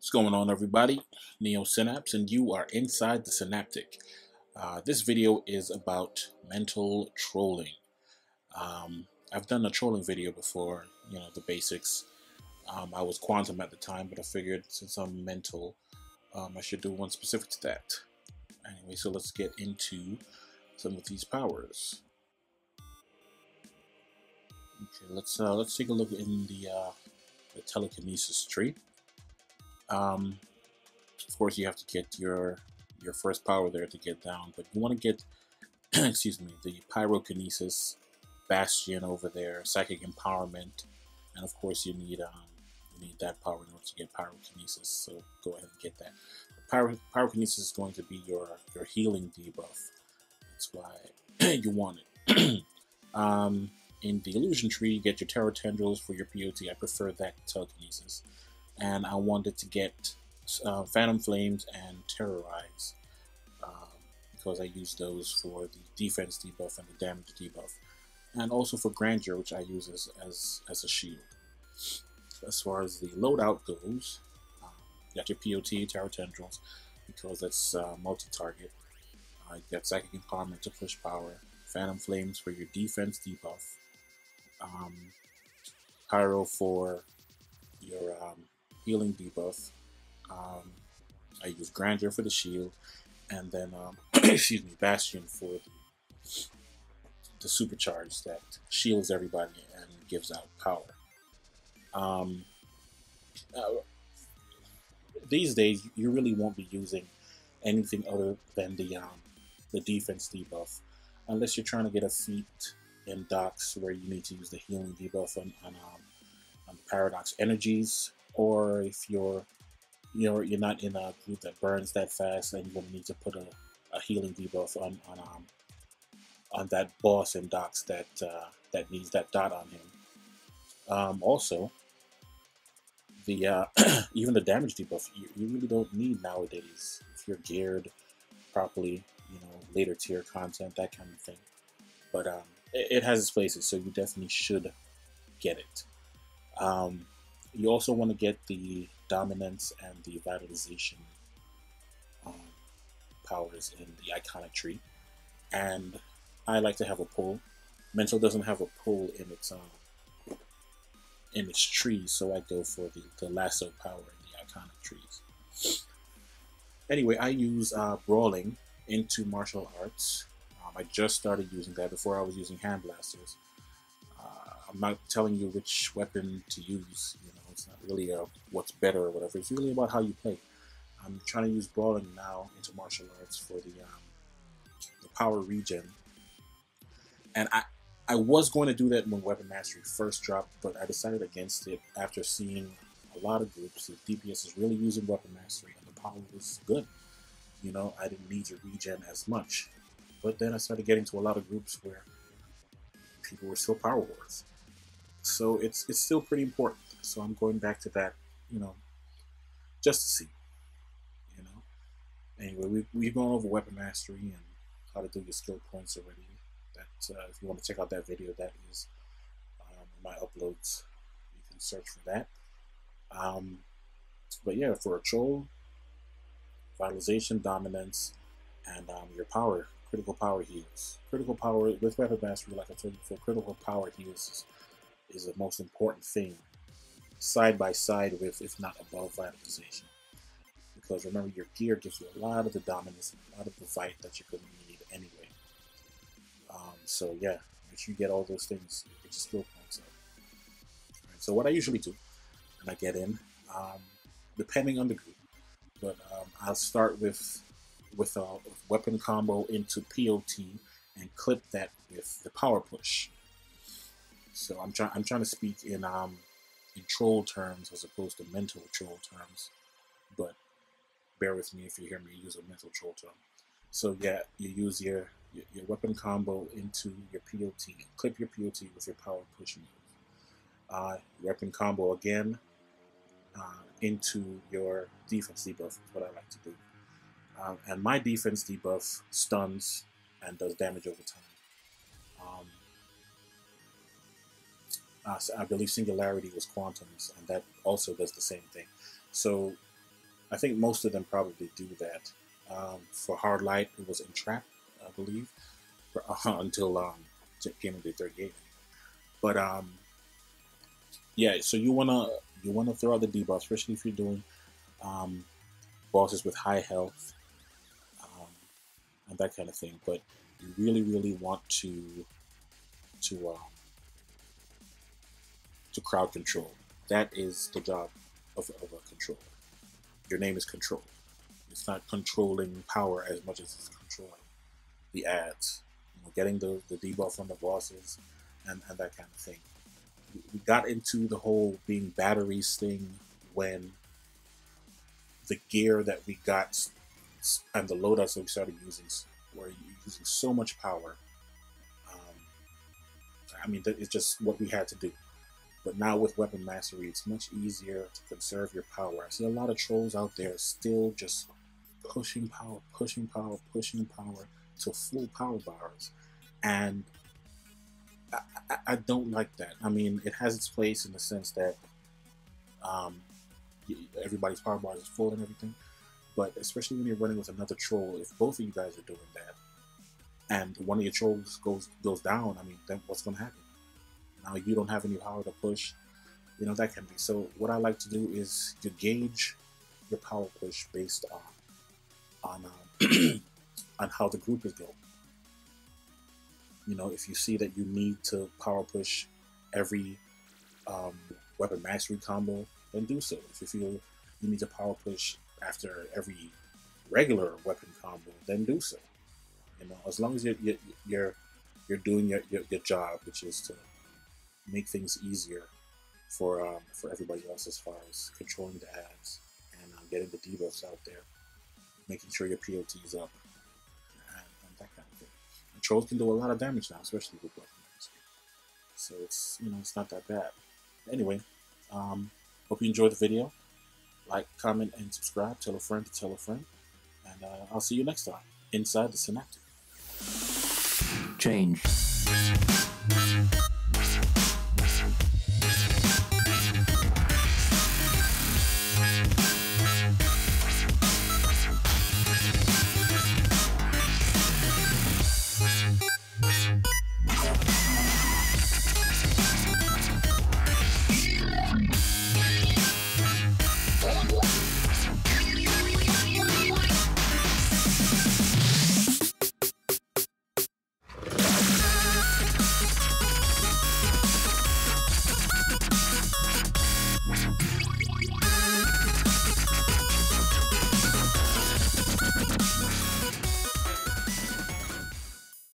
What's going on, everybody? Neo Synapse, and you are inside the Synaptic. This video is about mental trolling. I've done a trolling video before, the basics. I was quantum at the time, but I figured since I'm mental, I should do one specific to that. Anyway, so let's get into some of these powers. Okay, let's take a look in the telekinesis tree. Of course, you have to get your first power there to get down, but you want to get, excuse me, the pyrokinesis, bastion over there, psychic empowerment, and of course you need that power in order to get pyrokinesis. So go ahead and get that. Pyrokinesis is going to be your healing debuff. That's why you want it. In the illusion tree, you get your terror tendrils for your POT. I prefer that telekinesis, and I wanted to get Phantom Flames and Terrorize because I use those for the defense debuff and the damage debuff, and also for Grandeur, which I use as a shield. As far as the loadout goes, you got your POT, Terror Tendrils, because that's multi-target. You got Psychic Empowerment to push power, Phantom Flames for your defense debuff, Pyro for your healing debuff. I use Grandeur for the shield, and then excuse me, Bastion for the supercharge that shields everybody and gives out power. These days, you really won't be using anything other than the defense debuff, unless you're trying to get a feat in docks where you need to use the healing debuff on Paradox Energies, or if you're not in a group that burns that fast, and you're going to need to put a healing debuff on that boss in docks that needs that dot on him. Also, the even the damage debuff you really don't need nowadays if you're geared properly. Later tier content, that kind of thing. But it has its places, so you definitely should get it. You also want to get the dominance and the vitalization powers in the iconic tree, and I like to have a pull. Mental doesn't have a pull in its tree, so I go for the lasso power in the iconic trees. Anyway, I use brawling into martial arts. I just started using that. Before I was using hand blasters. I'm not telling you which weapon to use. It's not really what's better or whatever. It's really about how you play. I'm trying to use brawling now into martial arts for the power regen. And I was going to do that when Weapon Mastery first dropped, but I decided against it after seeing a lot of groups. The DPS is really using Weapon Mastery, and the power was good. I didn't need to regen as much. But then I started getting to a lot of groups where people were still power wars. So it's still pretty important. So I'm going back to that, just to see. Anyway, we've gone over Weapon Mastery and how to do your skill points already. That if you want to check out that video, that is in my uploads. You can search for that. But yeah, for a troll, vitalization, dominance, and your power, critical power heals. Critical power with Weapon Mastery, like I told you before, critical power heals is the most important thing, side by side with, if not above, vitalization. Because remember, your gear gives you a lot of the dominance, a lot of the fight that you're going to need anyway. So yeah, make sure you get all those things, get your skill points up. Right, so what I usually do when I get in, depending on the group, but I'll start with a weapon combo into POT and clip that with the power push. So I'm trying to speak in troll terms as opposed to mental troll terms, but bear with me if you hear me use a mental troll term. So yeah, you use your weapon combo into your POT, clip your POT with your power push move. Weapon combo again into your defense debuff is what I like to do. And my defense debuff stuns and does damage over time. So I believe Singularity was Quantum's, and that also does the same thing. So I think most of them probably do that. For Hard Light, it was Entrap, I believe, until Game of Day 38. But yeah, so you wanna throw out the debuff, especially if you're doing um, bosses with high health um, and that kind of thing. But you really want to um, to crowd control. That is the job of a controller. Your name is control. It's not controlling power as much as it's controlling the ads. Getting the debuff on the bosses and that kind of thing. We got into the whole being batteries thing when the gear that we got and the loadouts that we started using were using so much power. Um, I mean, it's just what we had to do. But now with weapon mastery, it's much easier to conserve your power. I see a lot of trolls out there still just pushing power to full power bars, and I don't like that. I mean, it has its place in the sense that um, everybody's power bar is full and everything, but especially when you're running with another troll, if both of you guys are doing that, and one of your trolls goes down, I mean, then what's going to happen? Now you don't have any power to push, that can be. So what I like to do is to gauge your power push based on on how the group is going. If you see that you need to power push every weapon mastery combo, then do so. If you feel you need to power push after every regular weapon combo, then do so. As long as you're doing your job, which is to make things easier for everybody else as far as controlling the ads and getting the debuffs out there, making sure your POT is up, and that kind of thing. And trolls can do a lot of damage now, especially with weapons. So it's not that bad. Anyway, hope you enjoyed the video. Like, comment, and subscribe. Tell a friend to tell a friend. And I'll see you next time inside the Synaptic. Change.